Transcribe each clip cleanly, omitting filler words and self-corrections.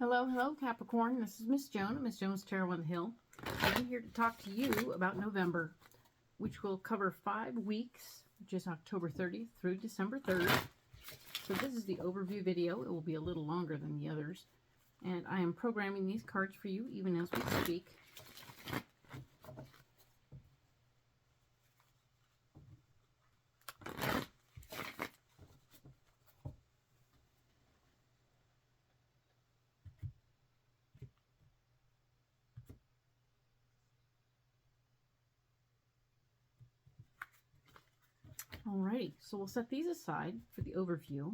Hello, hello, Capricorn. This is Miss Joan at Miss Joan's Tarot on the Hill. I'm here to talk to you about November, which will cover 5 weeks, which is October 30th through December 3rd. So this is the overview video. It will be a little longer than the others. And I am programming these cards for you even as we speak. Alrighty, so we'll set these aside for the overview,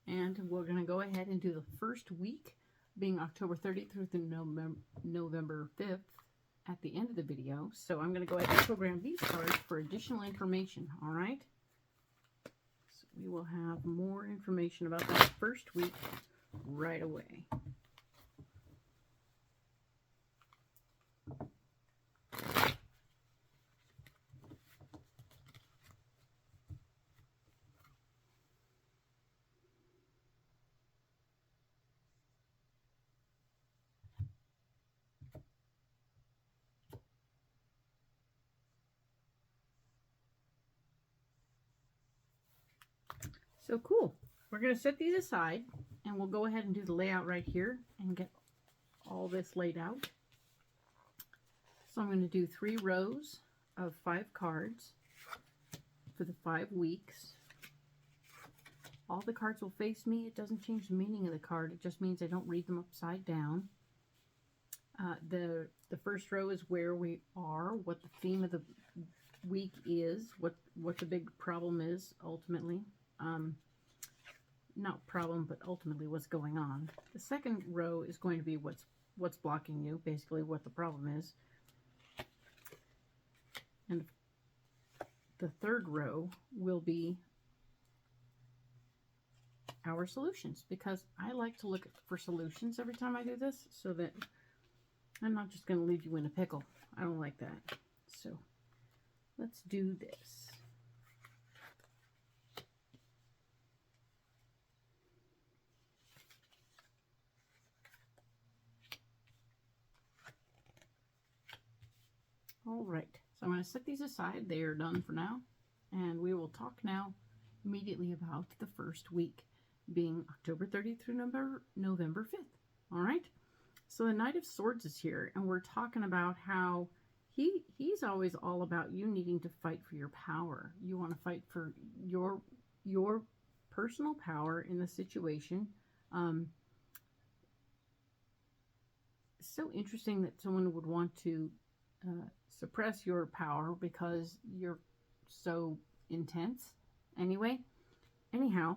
and we're going to go ahead and do the first week, being October 30th through the November 5th at the end of the video. So I'm going to go ahead and program these cards for additional information, alright? So we will have more information about that first week right away. So cool. We're going to set these aside, and we'll go ahead and do the layout right here and get all this laid out. So I'm going to do 3 rows of 5 cards for the 5 weeks. All the cards will face me. It doesn't change the meaning of the card. It just means I don't read them upside down. The first row is where we are, what the theme of the week is, what the big problem is ultimately. Not problem, but ultimately what's going on. The second row is going to be what's blocking you, basically what the problem is. And the third row will be our solutions, because I like to look for solutions every time I do this, so that I'm not just going to leave you in a pickle. I don't like that. So let's do this. All right, so I'm going to set these aside. They are done for now, and we will talk now immediately about the first week, being October 30th through November 5th. All right, so the Knight of Swords is here, and we're talking about how he's always all about you needing to fight for your power. You want to fight for your personal power in the situation. It's so interesting that someone would want to suppress your power because you're so intense. Anyhow,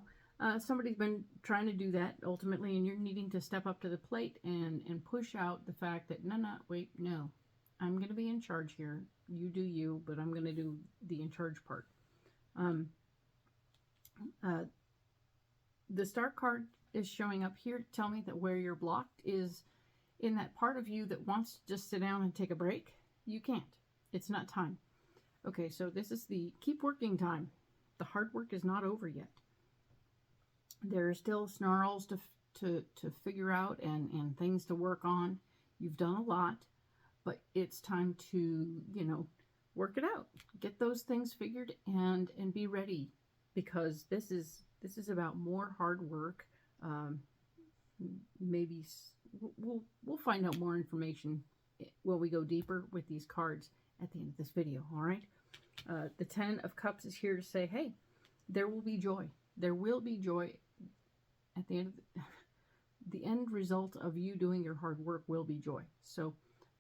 somebody's been trying to do that ultimately, and you're needing to step up to the plate and push out the fact that no, I'm going to be in charge here. You do you, but I'm going to do the in charge part. The Star card is showing up here to tell me that where you're blocked is in that part of you that wants to just sit down and take a break. You can't. It's not time. Okay, so this is the keep working time. The hard work is not over yet. There are still snarls to figure out and things to work on. You've done a lot, but it's time to, work it out. Get those things figured and be ready, because this is about more hard work. Maybe we'll find out more information when we go deeper with these cards at the end of this video. All right, the 10 of Cups is here to say, hey, there will be joy. There will be joy at the end of the end result of you doing your hard work will be joy. So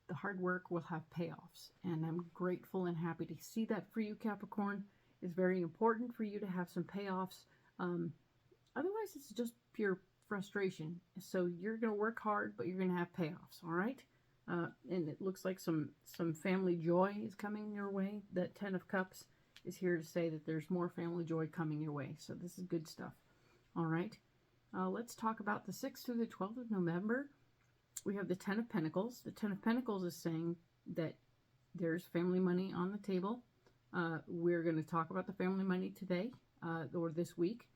the hard work will have payoffs, and I'm grateful and happy to see that for you, Capricorn. It's very important for you to have some payoffs. Otherwise, it's just pure frustration. So you're going to work hard, but you're going to have payoffs. All right. And it looks like some family joy is coming your way. That 10 of Cups is here to say that there's more family joy coming your way. So this is good stuff. All right. Let's talk about the 6th through the 12th of November. We have the 10 of Pentacles. The 10 of Pentacles is saying that there's family money on the table. We're going to talk about the family money today or this week.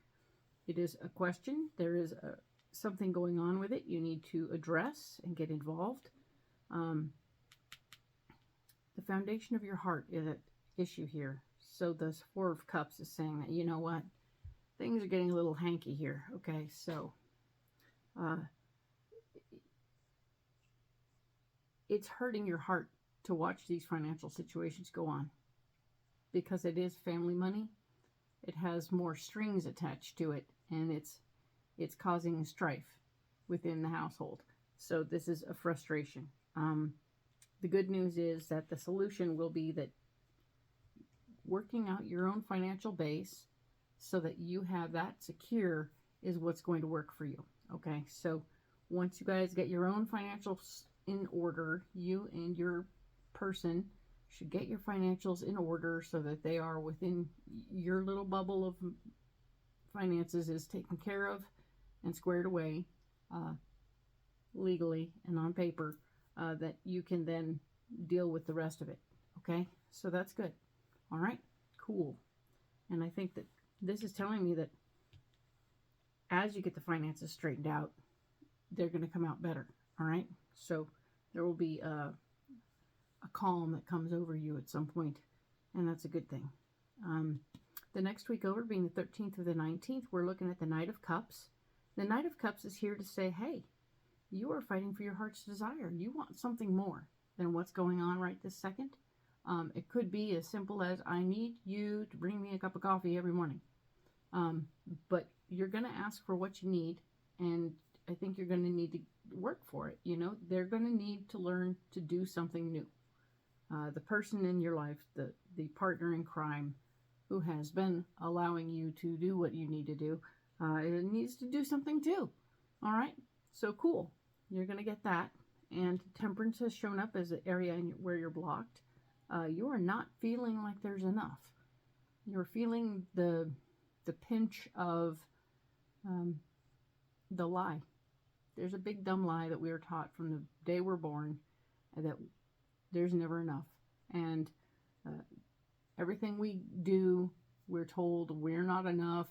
It is a question. There is something going on with it you need to address and get involved. The foundation of your heart is an issue here. So the Four of Cups is saying that, you know what, things are getting a little hanky here. Okay, so it's hurting your heart to watch these financial situations go on, because it is family money. It has more strings attached to it, and it's causing strife within the household. So this is a frustration. The good news is that the solution will be that working out your own financial base so that you have that secure is what's going to work for you. Okay, so once you guys get your own financials in order, you and your person should get your financials in order so that they are within your little bubble of finances is taken care of and squared away legally and on paper, that you can then deal with the rest of it. Okay, so that's good. All right, cool. And I think that this is telling me that as you get the finances straightened out, they're going to come out better. All right, so there will be a calm that comes over you at some point, and that's a good thing. The next week over, being the 13th or the 19th, we're looking at the Knight of Cups. The Knight of Cups is here to say, hey, you are fighting for your heart's desire. You want something more than what's going on right this second. It could be as simple as, I need you to bring me a cup of coffee every morning. But you're going to ask for what you need, and I think you're going to need to work for it. You know, they're going to need to learn to do something new. The person in your life, the partner in crime who has been allowing you to do what you need to do, it needs to do something too. All right, so cool. You're going to get that. And Temperance has shown up as an area where you're blocked. You are not feeling like there's enough. You're feeling the pinch of the lie. There's a big dumb lie that we were taught from the day we're born, that there's never enough. And everything we do, we're told we're not enough.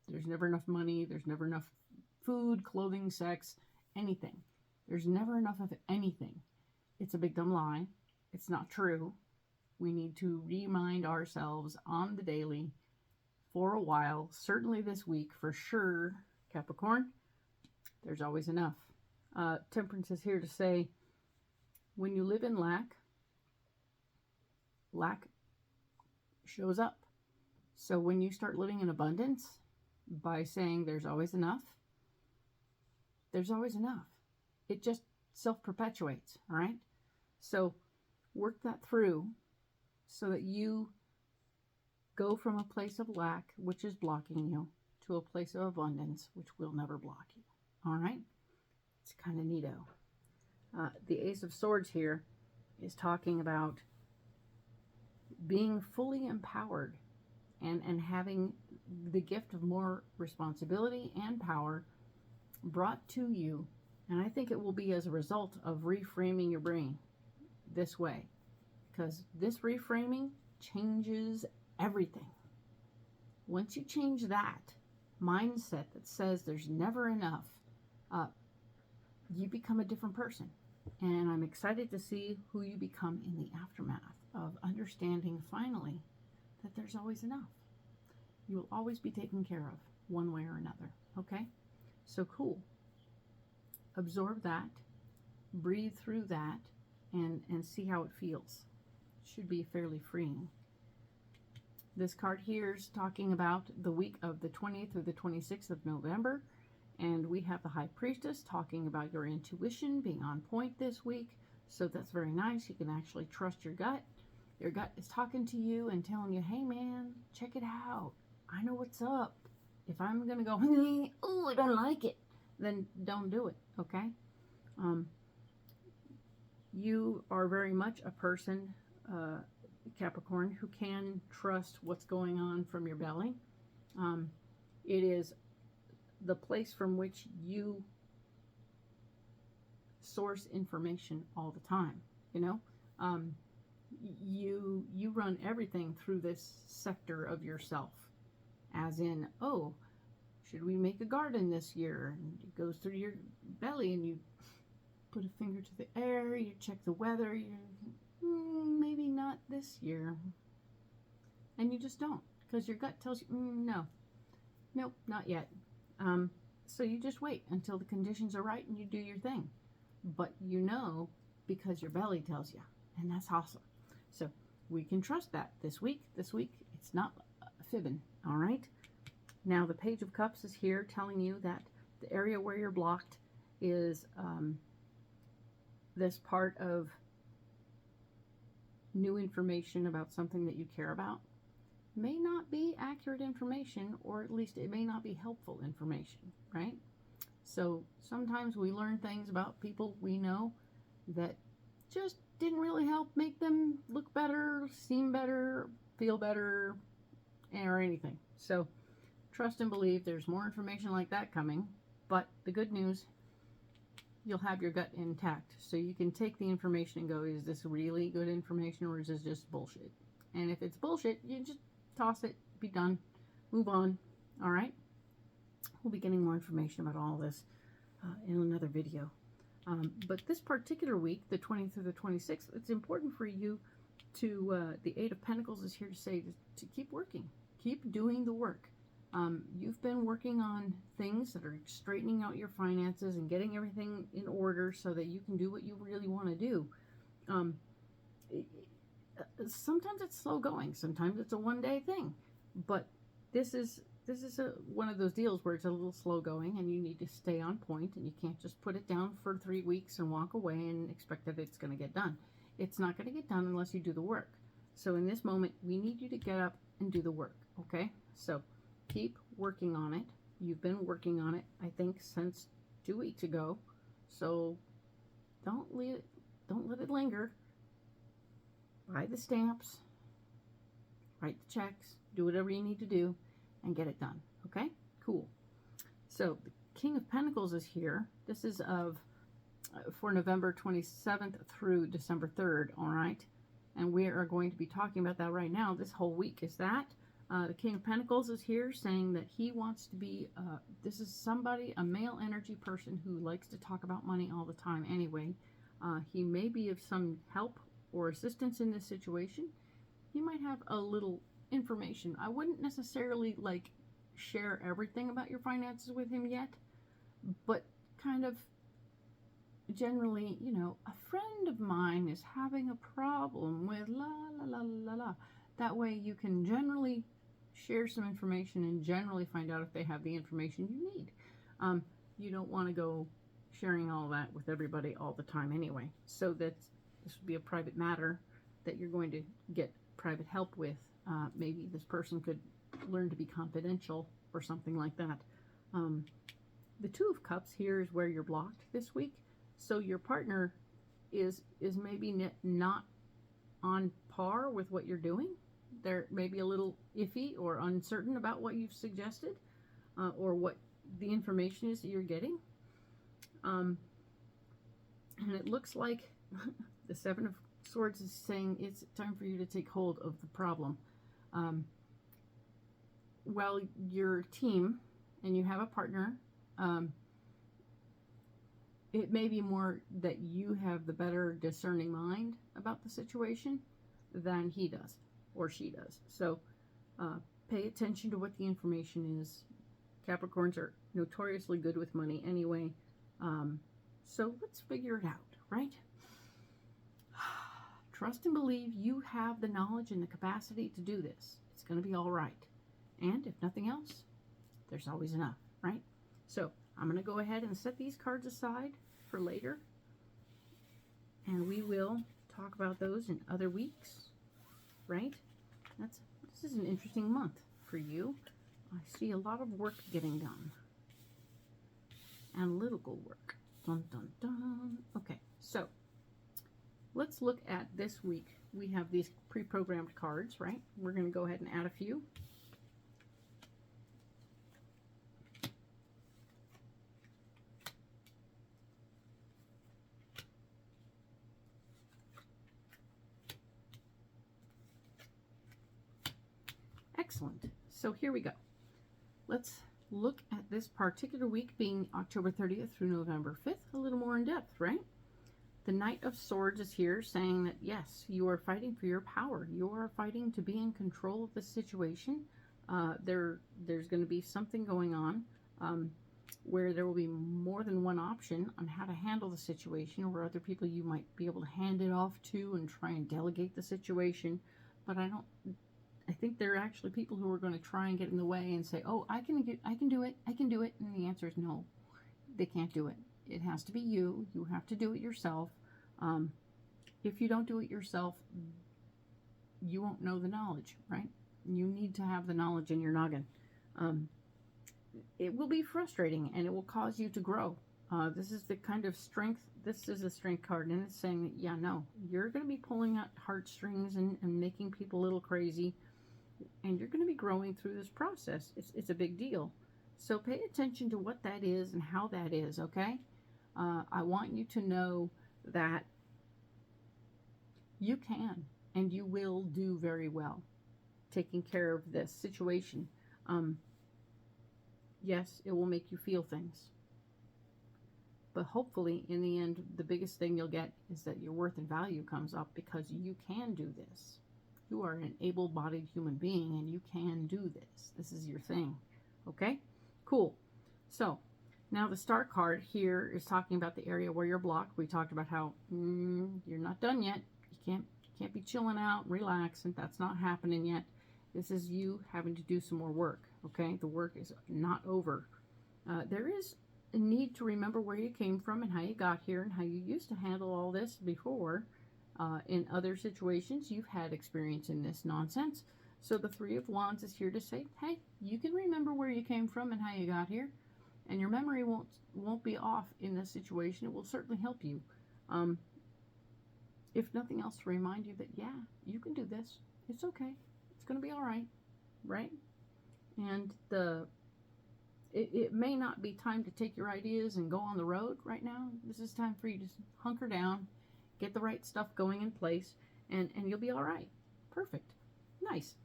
There's never enough money. There's never enough food, clothing, sex, anything. There's never enough of anything. It's a big dumb lie. It's not true. We need to remind ourselves on the daily for a while, certainly this week for sure, Capricorn, there's always enough. Temperance is here to say, when you live in lack, lack shows up. So when you start living in abundance by saying there's always enough, there's always enough. It just self-perpetuates, all right? So work that through so that you go from a place of lack, which is blocking you, to a place of abundance, which will never block you, all right? It's kind of neato. The Ace of Swords here is talking about being fully empowered and having the gift of more responsibility and power brought to you. And I think it will be as a result of reframing your brain this way, because this reframing changes everything. Once you change that mindset that says there's never enough, you become a different person. And I'm excited to see who you become in the aftermath of understanding finally that there's always enough. You will always be taken care of one way or another. Okay? So cool. Absorb that, breathe through that, and see how it feels. It should be fairly freeing. This card here is talking about the week of the 20th through the 26th of November. And we have the High Priestess talking about your intuition being on point this week. So that's very nice. You can actually trust your gut. Your gut is talking to you and telling you, hey man, check it out. I know what's up. If I'm going to go, oh, I don't like it, then don't do it, okay? You are very much a person, Capricorn, who can trust what's going on from your belly. It is the place from which you source information all the time, you know? You run everything through this sector of yourself, as in, oh, should we make a garden this year? And it goes through your belly and you put a finger to the air, you check the weather, maybe not this year. And you just don't, because your gut tells you, no, nope, not yet. So you just wait until the conditions are right and you do your thing. But you know, because your belly tells you, and that's awesome. So we can trust that this week. It's not fibbing, all right? Now the Page of Cups is here telling you that the area where you're blocked is this part of new information about something that you care about. May not be accurate information, or at least it may not be helpful information, right? So sometimes we learn things about people we know that just didn't really help make them look better, seem better, feel better, or anything. So trust and believe there's more information like that coming. But the good news, you'll have your gut intact. So you can take the information and go, is this really good information or is this just bullshit? And if it's bullshit, you just toss it, be done, move on. All right? We'll be getting more information about all this in another video. But this particular week, the 20th through the 26th, it's important for you to, the Eight of Pentacles is here to say to keep working. Keep doing the work. You've been working on things that are straightening out your finances and getting everything in order so that you can do what you really want to do. Sometimes it's slow going. Sometimes it's a one-day thing. But this is one of those deals where it's a little slow going and you need to stay on point, and you can't just put it down for 3 weeks and walk away and expect that it's going to get done. It's not going to get done unless you do the work. So in this moment, we need you to get up and do the work, okay? So keep working on it. You've been working on it, I think, since 2 weeks ago. So don't let it linger. Buy the stamps, write the checks, do whatever you need to do, and get it done. Okay? Cool. So the King of Pentacles is here. This is for November 27th through December 3rd, all right? And we are going to be talking about that right now. This whole week is that. The King of Pentacles is here saying that he wants to be, this is somebody, a male energy person who likes to talk about money all the time anyway. He may be of some help or assistance in this situation. He might have a little information. I wouldn't necessarily like share everything about your finances with him yet, but kind of generally, you know, a friend of mine is having a problem with la la la la la. That way you can generally share some information and generally find out if they have the information you need. You don't want to go sharing all that with everybody all the time anyway. So this would be a private matter that you're going to get private help with. Maybe this person could learn to be confidential or something like that. The Two of Cups here is where you're blocked this week. So your partner is maybe not on par with what you're doing. They're maybe a little iffy or uncertain about what you've suggested or what the information is that you're getting. And it looks like the Seven of Swords is saying it's time for you to take hold of the problem. Well, your team and you have a partner, it may be more that you have the better discerning mind about the situation than he does or she does. So pay attention to what the information is. Capricorns are notoriously good with money anyway. So let's figure it out, right? Trust and believe you have the knowledge and the capacity to do this. It's going to be all right. And if nothing else, there's always enough, right? So I'm going to go ahead and set these cards aside for later. And we will talk about those in other weeks, right? This is an interesting month for you. I see a lot of work getting done. Analytical work. Dun, dun, dun. Okay, so let's look at this week. We have these pre-programmed cards, right? We're going to go ahead and add a few. Excellent. So here we go. Let's look at this particular week being October 30th through November 5th a little more in depth, right? The Knight of Swords is here saying that, yes, you are fighting for your power. You are fighting to be in control of the situation. There's going to be something going on where there will be more than one option on how to handle the situation, or other people you might be able to hand it off to and try and delegate the situation. But I think there are actually people who are going to try and get in the way and say, oh, I can do it. And the answer is no, they can't do it. It has to be you. You have to do it yourself. If you don't do it yourself, you won't know the knowledge, right? You need to have the knowledge in your noggin. It will be frustrating and it will cause you to grow. This is the kind of strength. This is a strength card, and it's saying that, yeah, no, you're going to be pulling out heartstrings and making people a little crazy, and you're going to be growing through this process. It's a big deal. So pay attention to what that is and how that is, okay? I want you to know that you can and you will do very well taking care of this situation. Yes, it will make you feel things. But hopefully, in the end, the biggest thing you'll get is that your worth and value comes up because you can do this. You are an able-bodied human being and you can do this. This is your thing. Okay? Cool. So, now the Star card here is talking about the area where you're blocked. We talked about how you're not done yet. You can't be chilling out, relaxing. That's not happening yet. This is you having to do some more work. Okay? The work is not over. There is a need to remember where you came from and how you got here and how you used to handle all this before. In other situations, you've had experience in this nonsense. So the Three of Wands is here to say, hey, you can remember where you came from and how you got here. And your memory won't be off in this situation. It will certainly help you. If nothing else, to remind you that, yeah, you can do this. It's okay. It's going to be all right. Right? And it may not be time to take your ideas and go on the road right now. This is time for you to hunker down, get the right stuff going in place, and you'll be all right. Perfect. Nice.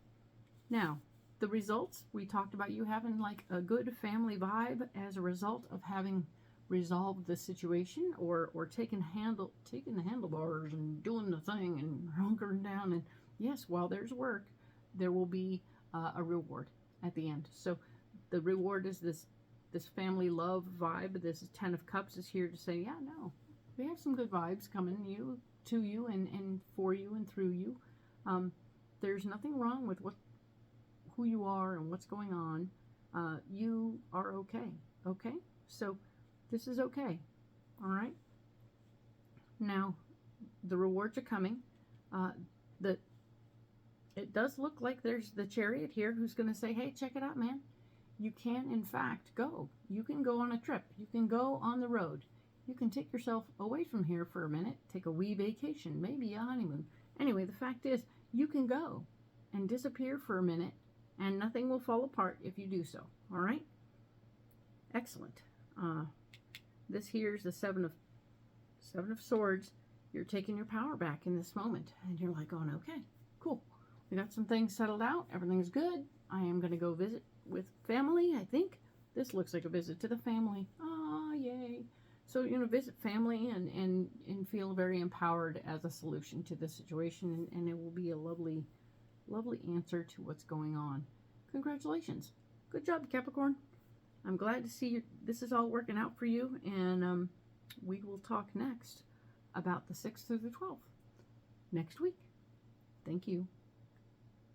Now, the results, we talked about you having like a good family vibe as a result of having resolved the situation or taking the handlebars and doing the thing and hunkering down. And yes, while there's work, there will be a reward at the end. So the reward is this family love vibe. This is Ten of Cups is here to say, yeah, no, we have some good vibes coming to you and for you and through you. There's nothing wrong with who you are and what's going on. You are okay. Okay? So this is okay. All right? Now, the rewards are coming. It does look like there's the Chariot here who's going to say, hey, check it out, man. You can, in fact, go. You can go on a trip. You can go on the road. You can take yourself away from here for a minute, take a wee vacation, maybe a honeymoon. Anyway, the fact is, you can go and disappear for a minute, and nothing will fall apart if you do so. All right? Excellent. This here's the Seven of Swords. You're taking your power back in this moment, and you're like, going, okay, cool. We got some things settled out. Everything's good. I am going to go visit with family, I think. This looks like a visit to the family. Oh, yay. So, visit family and feel very empowered as a solution to the situation, and it will be a lovely, lovely answer to what's going on. Congratulations. Good job, Capricorn. I'm glad to see this is all working out for you, and we will talk next about the 6th through the 12th next week. Thank you.